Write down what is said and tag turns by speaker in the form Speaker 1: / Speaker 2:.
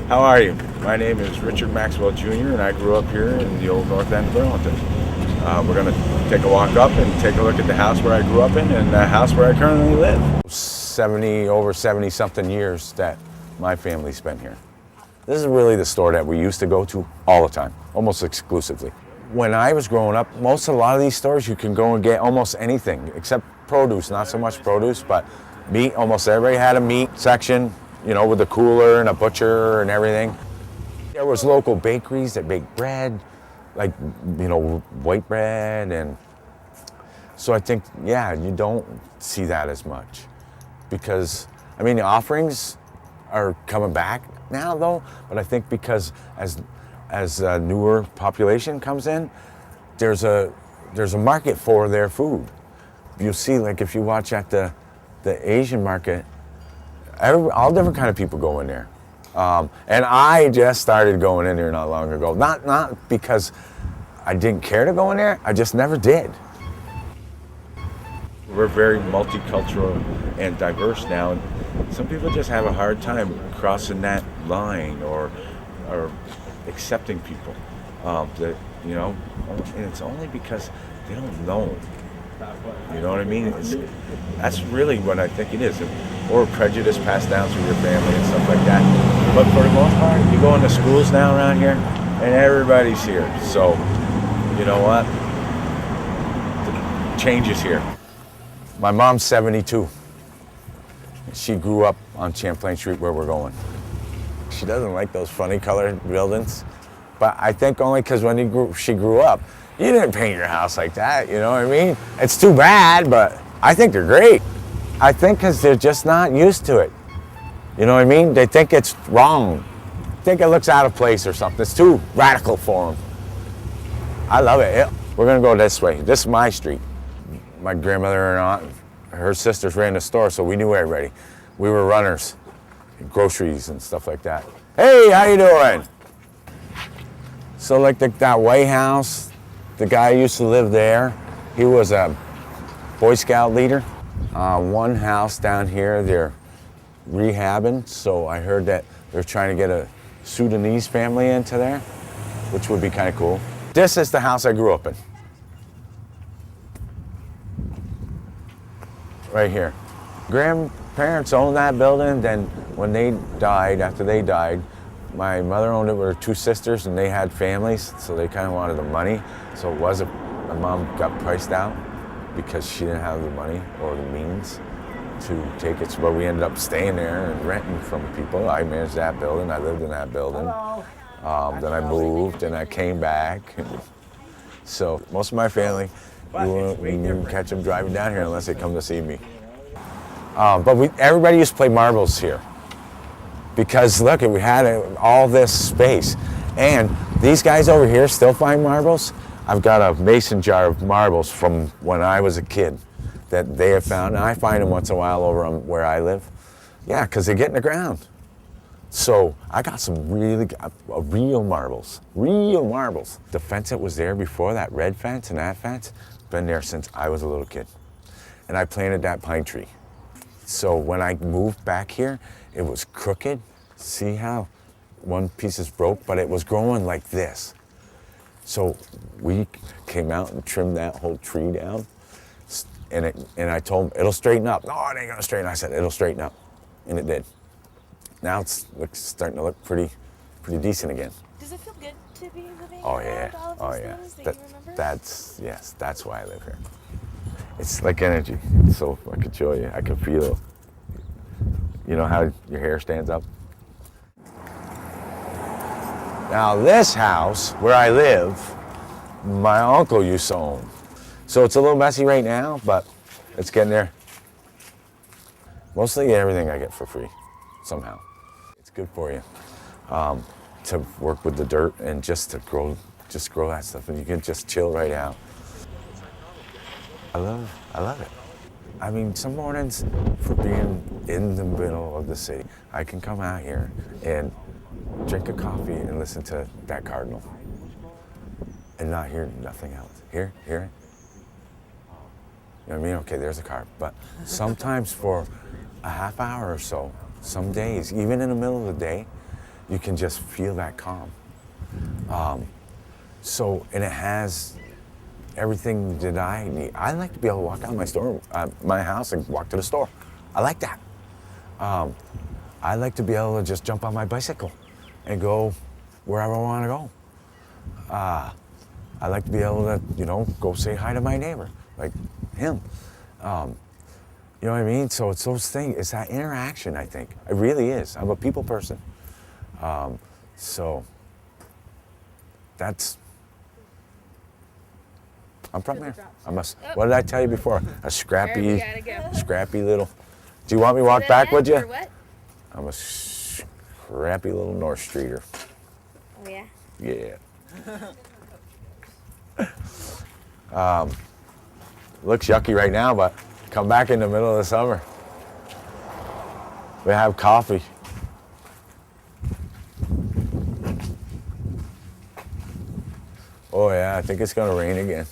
Speaker 1: How are you? My name is Richard Maxwell Jr. and I grew up here in the old North End of Burlington. We're going to take a walk up and take a look at the house where I grew up in and the house where I currently live. Over 70 something years that my family's been here. This is really the store that we used to go to all the time, almost exclusively. When I was growing up, a lot of these stores you can go and get almost anything except produce, not so much produce, but meat. Almost everybody had a meat section, you know, with a cooler and a butcher and everything. There was local bakeries that baked bread, like, you know, white bread. And so I think, yeah, you don't see that as much because, I mean, the offerings are coming back now though, but I think because as a newer population comes in, there's a market for their food. You'll see, like if you watch at the Asian market, all different kind of people go in there. And I just started going in there not long ago. Not because I didn't care to go in there, I just never did. We're very multicultural and diverse now, and some people just have a hard time crossing that line or accepting people. That, you know, and it's only because they don't know. You know what I mean? That's really what I think it is. Or prejudice passed down through your family and stuff like that. But for the most part, you go into schools now around here, and everybody's here. So, you know what? The change is here. My mom's 72. She grew up on Champlain Street where we're going. She doesn't like those funny colored buildings, but I think only because when she grew up, you didn't paint your house like that, you know what I mean? It's too bad, but I think they're great. I think because they're just not used to it. You know what I mean? They think it's wrong. Think it looks out of place or something. It's too radical for them. I love it. We're gonna go this way. This is my street. My grandmother and aunt, her sisters ran the store, so we knew everybody. We were runners, groceries and stuff like that. Hey, how you doing? So like that White House, the guy who used to live there, he was a Boy Scout leader. One house down here, they're rehabbing, so I heard that they're trying to get a Sudanese family into there, which would be kind of cool. This is the house I grew up in. Right here. Grandparents owned that building, then when they died, after they died, my mother owned it with her two sisters and they had families, so they kind of wanted the money. So it wasn't, my mom got priced out because she didn't have the money or the means to take it. But we ended up staying there and renting from people. I managed that building, I lived in that building. Then I moved and I came back. So most of my family, we wouldn't catch them driving down here unless they come to see me. But everybody used to play marbles here. Because look, we had all this space. And these guys over here still find marbles. I've got a mason jar of marbles from when I was a kid that they have found. And I find them once in a while over on where I live. Yeah, because they get in the ground. So I got some real marbles, real marbles. The fence that was there before, that red fence and that fence, been there since I was a little kid. And I planted that pine tree. So when I moved back here, it was crooked. See how one piece is broke, but it was growing like this. So we came out and trimmed that whole tree down. And I told them, it'll straighten up. No, it ain't gonna straighten. I said, it'll straighten up. And it did. Now it's starting to look pretty decent again.
Speaker 2: Does it feel good to be living
Speaker 1: Oh
Speaker 2: around
Speaker 1: yeah,
Speaker 2: all of
Speaker 1: oh
Speaker 2: those
Speaker 1: yeah.
Speaker 2: things that you remember?
Speaker 1: That's why I live here. It's like energy. So I could show you. I can feel. You know how your hair stands up? Now this house where I live, my uncle used to own. So it's a little messy right now, but it's getting there. Mostly everything I get for free, somehow. It's good for you to work with the dirt and just to grow that stuff, and you can just chill right out. I love it. I mean, some mornings, for being in the middle of the city, I can come out here and drink a coffee and listen to that cardinal and not hear nothing else. Hear it? You know what I mean? Okay, there's a car. But sometimes for a half hour or so, some days, even in the middle of the day, you can just feel that calm. And it has everything that I need. I like to be able to walk out of my house and walk to the store. I like that. I like to be able to just jump on my bicycle and go wherever I want to go. I like to be able to, go say hi to my neighbor, like him. You know what I mean? So it's those things. It's that interaction, I think. It really is. I'm a people person. So that's. I'm from there. What did I tell you before? A scrappy little. Do you want me to walk back with you?
Speaker 2: What?
Speaker 1: I'm a scrappy little North Streeter.
Speaker 2: Oh yeah.
Speaker 1: Yeah. Looks yucky right now, but come back in the middle of the summer. We have coffee. Oh yeah, I think it's gonna rain again.